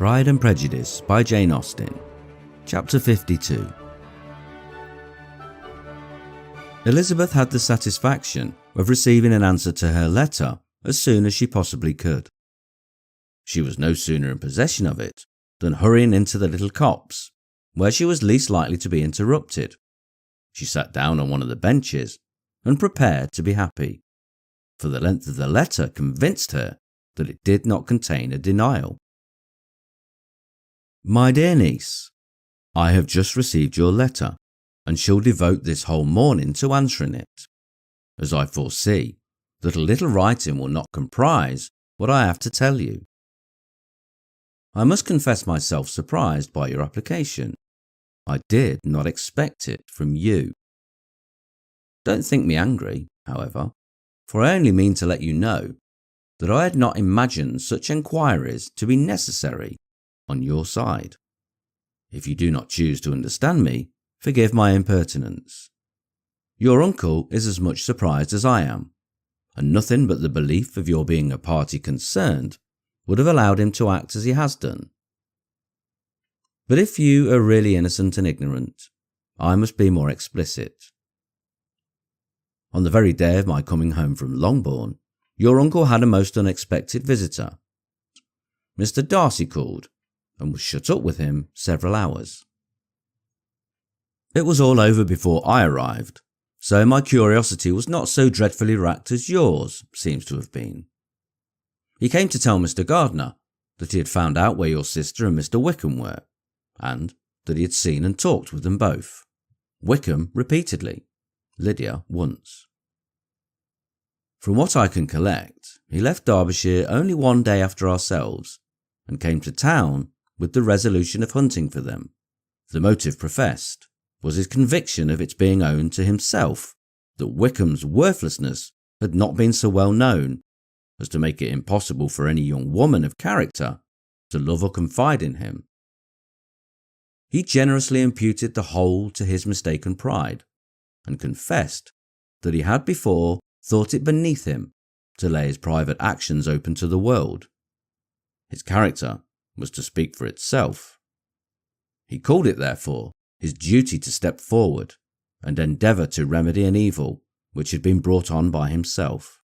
Pride and Prejudice by Jane Austen. Chapter 52. Elizabeth had the satisfaction of receiving an answer to her letter as soon as she possibly could. She was no sooner in possession of it than hurrying into the little copse, where she was least likely to be interrupted. She sat down on one of the benches and prepared to be happy, for the length of the letter convinced her that it did not contain a denial. My dear niece, I have just received your letter and shall devote this whole morning to answering it, as I foresee that a little writing will not comprise what I have to tell you. I must confess myself surprised by your application. I did not expect it from you. Don't think me angry, however, for I only mean to let you know that I had not imagined such enquiries to be necessary on your side. If you do not choose to understand me, forgive my impertinence. Your uncle is as much surprised as I am, and nothing but the belief of your being a party concerned would have allowed him to act as he has done. But if you are really innocent and ignorant, I must be more explicit. On the very day of my coming home from Longbourn, your uncle had a most unexpected visitor. Mr. Darcy called and was shut up with him several hours. It was all over before I arrived, so my curiosity was not so dreadfully racked as yours seems to have been. He came to tell Mr. Gardiner that he had found out where your sister and Mr. Wickham were, and that he had seen and talked with them both. Wickham repeatedly, Lydia once. From what I can collect, he left Derbyshire only one day after ourselves, and came to town with the resolution of hunting for them. The motive professed was his conviction of its being owing to himself that Wickham's worthlessness had not been so well known as to make it impossible for any young woman of character to love or confide in him. He generously imputed the whole to his mistaken pride, and confessed that he had before thought it beneath him to lay his private actions open to the world. His character was to speak for itself. He called it, therefore, his duty to step forward and endeavour to remedy an evil which had been brought on by himself.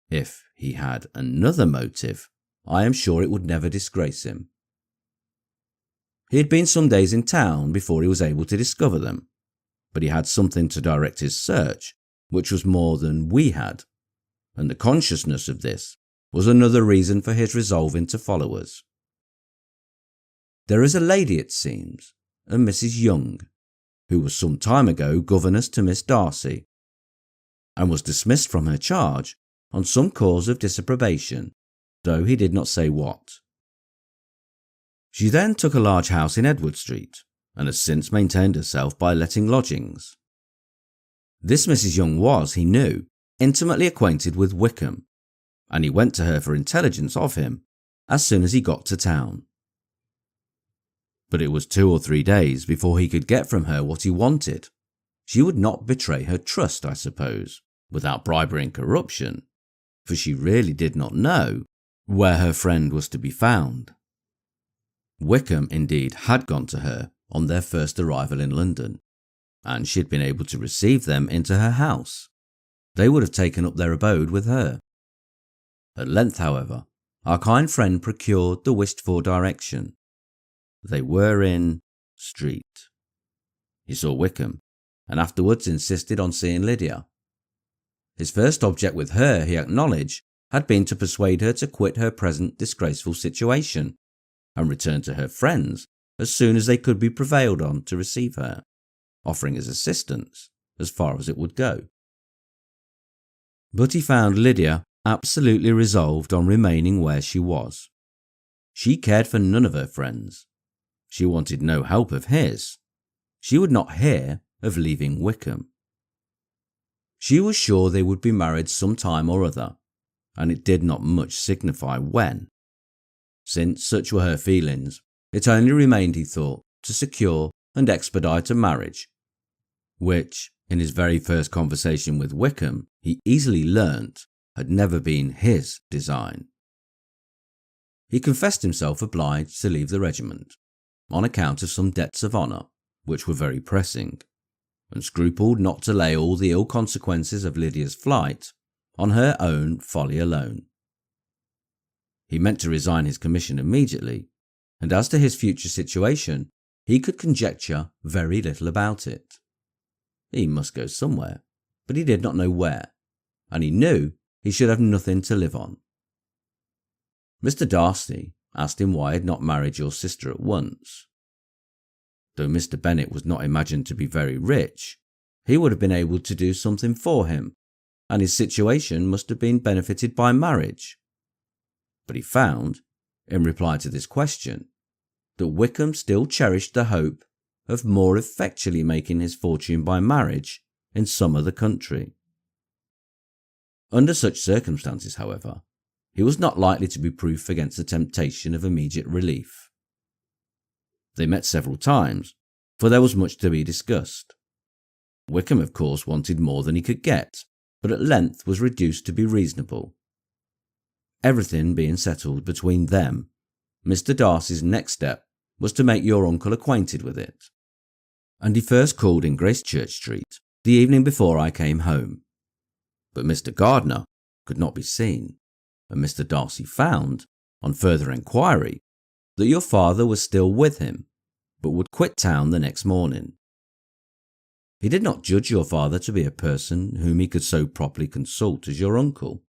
If he had another motive, I am sure it would never disgrace him. He had been some days in town before he was able to discover them, but he had something to direct his search which was more than we had, and the consciousness of this was another reason for his resolving to follow us. There is a lady, it seems, a Mrs. Young, who was some time ago governess to Miss Darcy, and was dismissed from her charge on some cause of disapprobation, though he did not say what. She then took a large house in Edward Street, and has since maintained herself by letting lodgings. This Mrs. Young was, he knew, intimately acquainted with Wickham, and he went to her for intelligence of him as soon as he got to town. But it was 2 or 3 days before he could get from her what he wanted. She would not betray her trust, I suppose, without bribery and corruption, for she really did not know where her friend was to be found. Wickham, indeed, had gone to her on their first arrival in London, and she had been able to receive them into her house. They would have taken up their abode with her. At length, however, our kind friend procured the wished-for direction. They were in Street. He saw Wickham, and afterwards insisted on seeing Lydia. His first object with her, he acknowledged, had been to persuade her to quit her present disgraceful situation, and return to her friends as soon as they could be prevailed on to receive her, offering his assistance as far as it would go. But he found Lydia absolutely resolved on remaining where she was. She cared for none of her friends. She wanted no help of his. She would not hear of leaving Wickham. She was sure they would be married some time or other, and it did not much signify when. Since such were her feelings, it only remained, he thought, to secure and expedite a marriage, which, in his very first conversation with Wickham, he easily learnt had never been his design. he confessed himself obliged to leave the regiment, on account of some debts of honour, which were very pressing, and scrupled not to lay all the ill consequences of Lydia's flight on her own folly alone. He meant to resign his commission immediately, and as to his future situation, he could conjecture very little about it. He must go somewhere, but he did not know where, and he knew he should have nothing to live on. Mr. Darcy asked him why he had not married your sister at once. Though Mr. Bennet was not imagined to be very rich, he would have been able to do something for him, and his situation must have been benefited by marriage. But he found, in reply to this question, that Wickham still cherished the hope of more effectually making his fortune by marriage in some other country. Under such circumstances, however, he was not likely to be proof against the temptation of immediate relief. They met several times, for there was much to be discussed. Wickham, of course, wanted more than he could get, but at length was reduced to be reasonable. Everything being settled between them, Mr. Darcy's next step was to make your uncle acquainted with it, and he first called in Gracechurch Street the evening before I came home. But Mr. Gardiner could not be seen, and Mr. Darcy found, on further enquiry, that your father was still with him, but would quit town the next morning. He did not judge your father to be a person whom he could so properly consult as your uncle,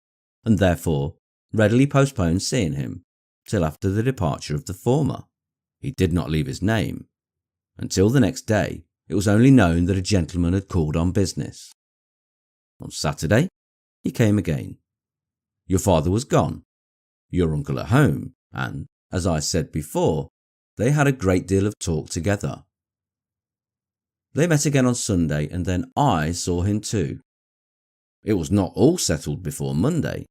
and therefore readily postponed seeing him till after the departure of the former. He did not leave his name. Until the next day it was only known that a gentleman had called on business. On Saturday he came again. Your father was gone, your uncle at home, and, as I said before, they had a great deal of talk together. They met again on Sunday, and then I saw him too. It was not all settled before Monday.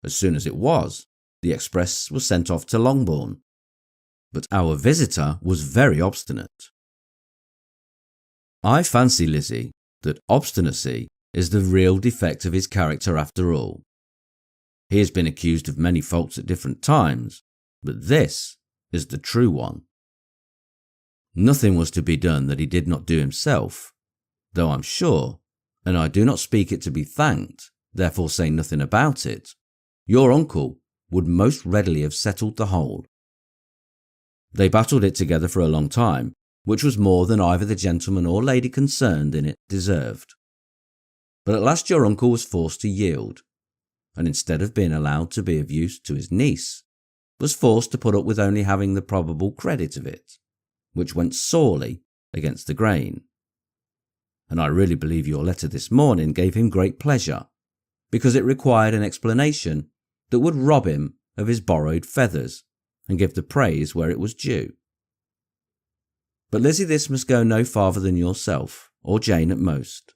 As soon as it was, the express was sent off to Longbourn. But our visitor was very obstinate. I fancy, Lizzie, that obstinacy is the real defect of his character after all. He has been accused of many faults at different times, but this is the true one. Nothing was to be done that he did not do himself, though I'm sure, and I do not speak it to be thanked, therefore say nothing about it, your uncle would most readily have settled the whole. They battled it together for a long time, which was more than either the gentleman or lady concerned in it deserved. But at last your uncle was forced to yield, and instead of being allowed to be of use to his niece, was forced to put up with only having the probable credit of it, which went sorely against the grain. And I really believe your letter this morning gave him great pleasure, because it required an explanation that would rob him of his borrowed feathers and give the praise where it was due. But Lizzie, this must go no farther than yourself, or Jane at most.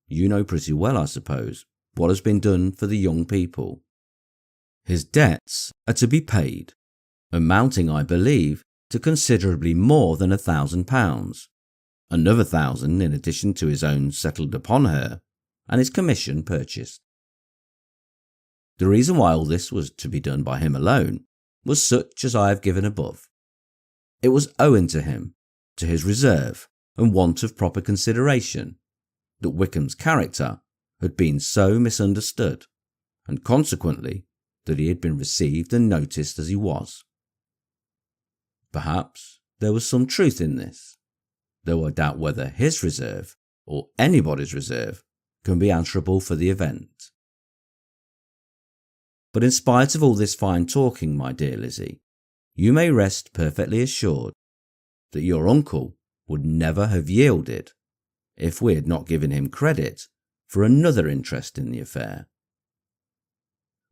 You know pretty well, I suppose, what has been done for the young people. His debts are to be paid, amounting, I believe, to considerably more than £1,000, another 1,000 in addition to his own settled upon her, and his commission purchased. The reason why all this was to be done by him alone was such as I have given above. It was owing to him, to his reserve and want of proper consideration, that Wickham's character had been so misunderstood, and consequently that he had been received and noticed as he was. Perhaps there was some truth in this, though I doubt whether his reserve, or anybody's reserve, can be answerable for the event. But in spite of all this fine talking, my dear Lizzie, you may rest perfectly assured that your uncle would never have yielded if we had not given him credit for another interest in the affair.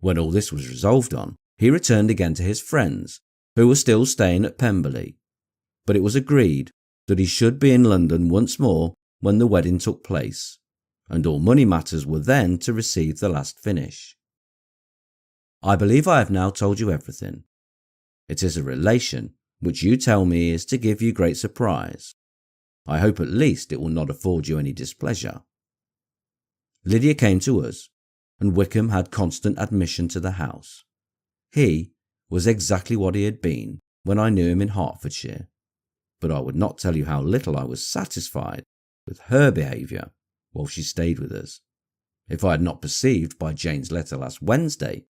When all this was resolved on, he returned again to his friends, who were still staying at Pemberley, but it was agreed that he should be in London once more when the wedding took place, and all money matters were then to receive the last finish. I believe I have now told you everything. It is a relation which you tell me is to give you great surprise. I hope at least it will not afford you any displeasure. Lydia came to us, and Wickham had constant admission to the house. He, was exactly what he had been when I knew him in Hertfordshire, but I would not tell you how little I was satisfied with her behaviour while she stayed with us, if I had not perceived by Jane's letter last Wednesday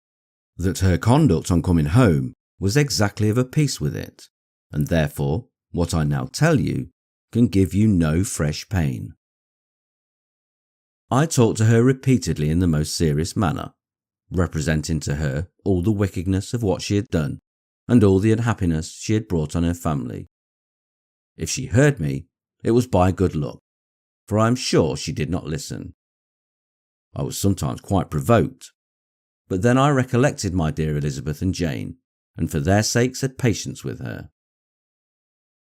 that her conduct on coming home was exactly of a piece with it, and therefore what I now tell you can give you no fresh pain. I talked to her repeatedly in the most serious manner, representing to her all the wickedness of what she had done and all the unhappiness she had brought on her family. If she heard me, it was by good luck, for I am sure she did not listen. I was sometimes quite provoked, but then I recollected my dear Elizabeth and Jane, and for their sakes had patience with her.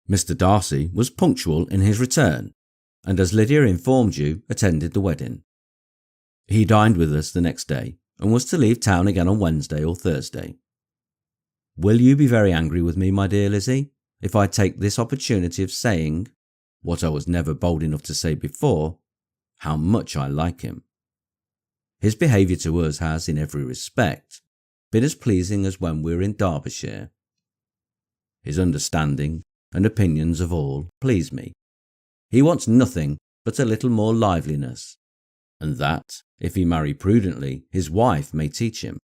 Mr. Darcy was punctual in his return, and as Lydia informed you, attended the wedding. He dined with us the next day, and was to leave town again on Wednesday or Thursday. Will you be very angry with me, my dear Lizzie, if I take this opportunity of saying, what I was never bold enough to say before, how much I like him? His behaviour to us has, in every respect, been as pleasing as when we were in Derbyshire. His understanding and opinions of all please me. He wants nothing but a little more liveliness, and that, if he marry prudently, his wife may teach him.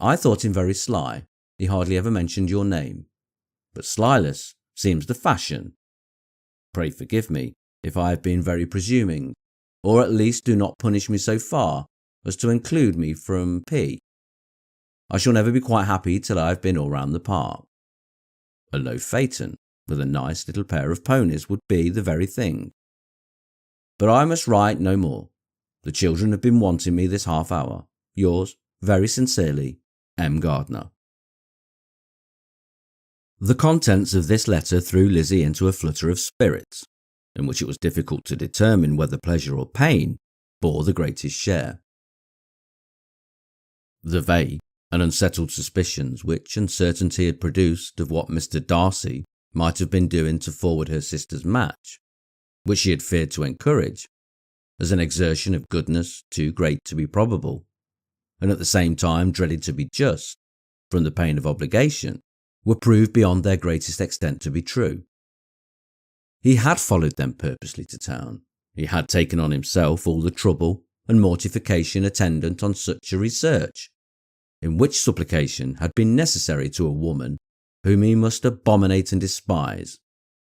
I thought him very sly. He hardly ever mentioned your name, but slyness seems the fashion. Pray forgive me if I have been very presuming, or at least do not punish me so far as to include me from P. I shall never be quite happy till I have been all round the park. A low phaeton with a nice little pair of ponies would be the very thing. But I must write no more. The children have been wanting me this half hour. Yours, very sincerely, M. Gardner. The contents of this letter threw Lizzie into a flutter of spirits, in which it was difficult to determine whether pleasure or pain bore the greatest share. The vague and unsettled suspicions which uncertainty had produced of what Mr. Darcy might have been doing to forward her sister's match, which she had feared to encourage, as an exertion of goodness too great to be probable, and at the same time dreaded to be just, from the pain of obligation, were proved beyond their greatest extent to be true. He had followed them purposely to town. He had taken on himself all the trouble and mortification attendant on such a research, in which supplication had been necessary to a woman whom he must abominate and despise,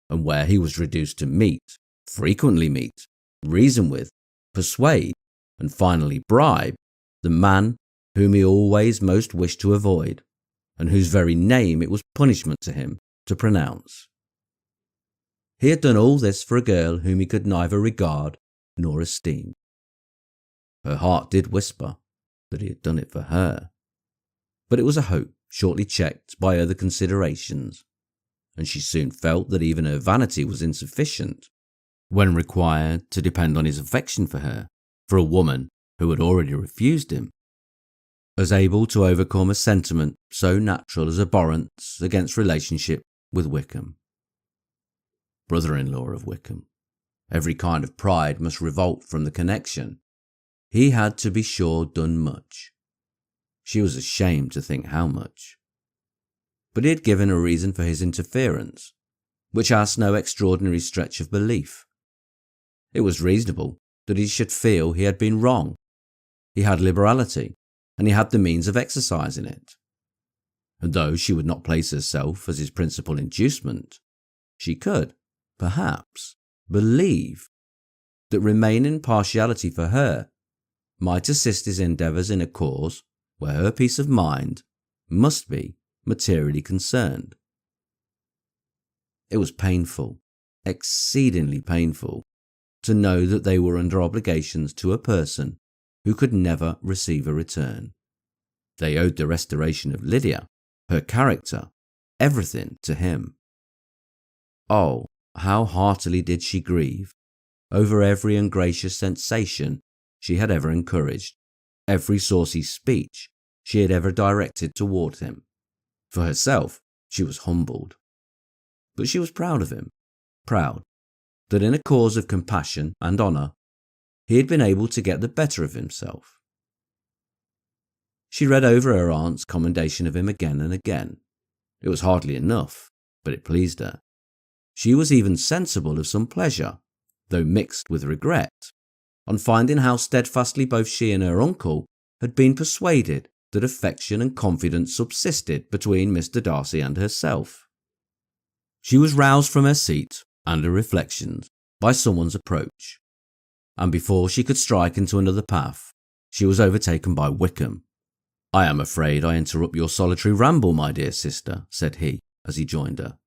and where he was reduced to meet, frequently meet, reason with, persuade, and finally bribe the man whom he always most wished to avoid, and whose very name it was punishment to him to pronounce. He had done all this for a girl whom he could neither regard nor esteem. Her heart did whisper that he had done it for her, but it was a hope shortly checked by other considerations, and she soon felt that even her vanity was insufficient, when required to depend on his affection for her, for a woman who had already refused him, as able to overcome a sentiment so natural as abhorrence against relationship with Wickham. Brother-in-law of Wickham. Every kind of pride must revolt from the connection. He had, to be sure, done much. She was ashamed to think how much. But he had given a reason for his interference, which asked no extraordinary stretch of belief. It was reasonable that he should feel he had been wrong. He had liberality, and he had the means of exercising it. And though she would not place herself as his principal inducement, she could, perhaps, believe that remaining partiality for her might assist his endeavours in a cause where her peace of mind must be materially concerned. It was painful, exceedingly painful, to know that they were under obligations to a person who could never receive a return. They owed the restoration of Lydia, her character, everything to him. Oh, how heartily did she grieve over every ungracious sensation she had ever encouraged, every saucy speech she had ever directed toward him. For herself, she was humbled. But she was proud of him, proud that in a cause of compassion and honour, he had been able to get the better of himself. She read over her aunt's commendation of him again and again. It was hardly enough, but it pleased her. She was even sensible of some pleasure, though mixed with regret, on finding how steadfastly both she and her uncle had been persuaded that affection and confidence subsisted between Mr. Darcy and herself. She was roused from her seat and her reflections by someone's approach, and before she could strike into another path, she was overtaken by Wickham. "I am afraid I interrupt your solitary ramble, my dear sister," said he, as he joined her.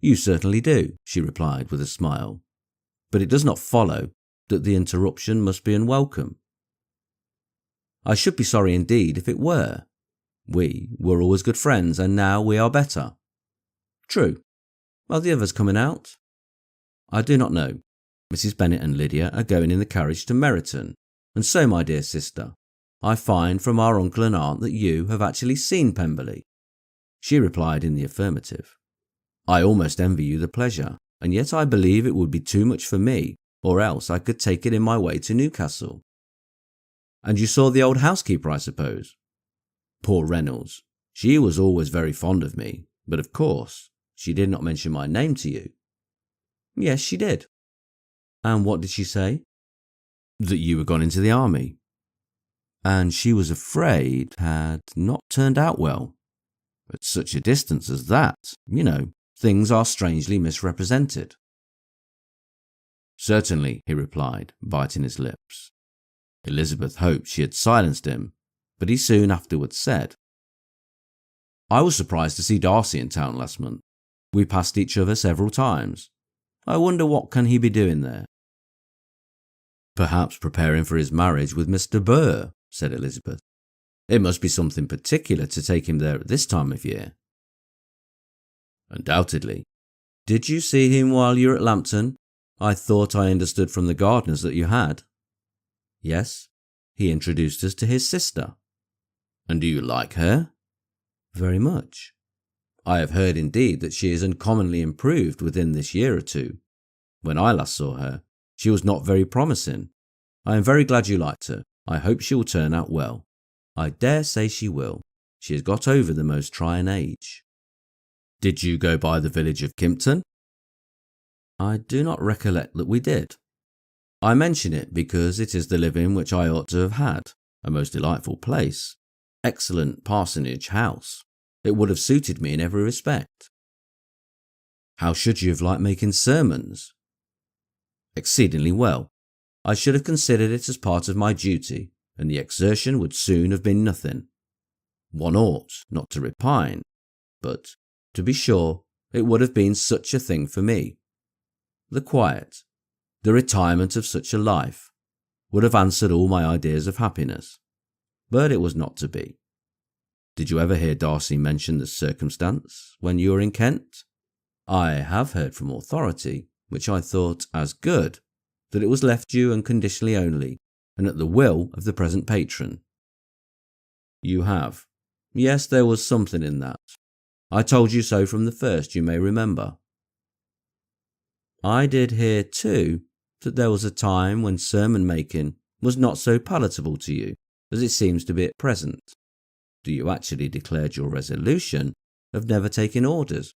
"You certainly do," she replied with a smile, "but it does not follow that the interruption must be unwelcome. I should be sorry indeed if it were. We were always good friends, and now we are better." "True. Are the others coming out?" "I do not know. Mrs. Bennet and Lydia are going in the carriage to Meryton, and so, my dear sister, I find from our uncle and aunt that you have actually seen Pemberley." She replied in the affirmative. "I almost envy you the pleasure, and yet I believe it would be too much for me, or else I could take it in my way to Newcastle." "And you saw the old housekeeper, I suppose?" "Poor Reynolds. She was always very fond of me, but of course she did not mention my name to you." "Yes, she did." "And what did she say?" "That you were gone into the army. And she was afraid had not turned out well. At such a distance as that, things are strangely misrepresented." "Certainly," he replied, biting his lips. Elizabeth hoped she had silenced him, but he soon afterwards said, "I was surprised to see Darcy in town last month. We passed each other several times. I wonder what can he be doing there?" "Perhaps preparing for his marriage with Mr. Burr," said Elizabeth. "It must be something particular to take him there at this time of year." "Undoubtedly. Did you see him while you were at Lambton? I thought I understood from the gardeners that you had." "Yes. He introduced us to his sister." "And do you like her?" "Very much. I have heard indeed that she is uncommonly improved within this year or two. When I last saw her, she was not very promising. I am very glad you liked her. I hope she will turn out well." "I dare say she will. She has got over the most trying age." "Did you go by the village of Kimpton?" "I do not recollect that we did. I mention it because it is the living which I ought to have had. A most delightful place. Excellent parsonage house. It would have suited me in every respect." "How should you have liked making sermons?" "Exceedingly well. I should have considered it as part of my duty, and the exertion would soon have been nothing. One ought not to repine, but, to be sure, it would have been such a thing for me. The quiet, the retirement of such a life, would have answered all my ideas of happiness, but it was not to be." "Did you ever hear Darcy mention the circumstance when you were in Kent?" "I have heard from authority, which I thought as good, that it was left you unconditionally only, and at the will of the present patron." "You have. Yes, there was something in that. I told you so from the first, you may remember." "I did hear, too, that there was a time when sermon making was not so palatable to you as it seems to be at present. Do you actually declared your resolution of never taking orders,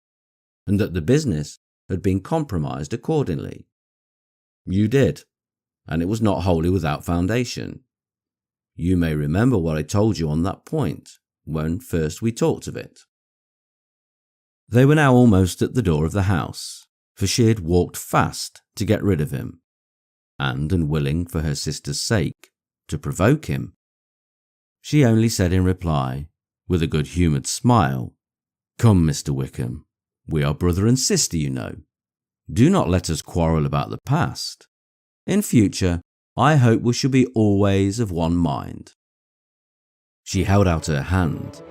and that the business had been compromised accordingly?" "You did, and it was not wholly without foundation. You may remember what I told you on that point when first we talked of it." They were now almost at the door of the house, for she had walked fast to get rid of him, and unwilling for her sister's sake to provoke him, she only said in reply, with a good-humoured smile, "Come, Mr. Wickham, we are brother and sister, you know. Do not let us quarrel about the past. In future, I hope we shall be always of one mind." She held out her hand.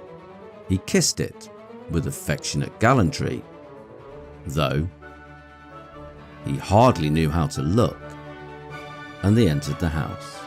He kissed it with affectionate gallantry, though he hardly knew how to look, and they entered the house.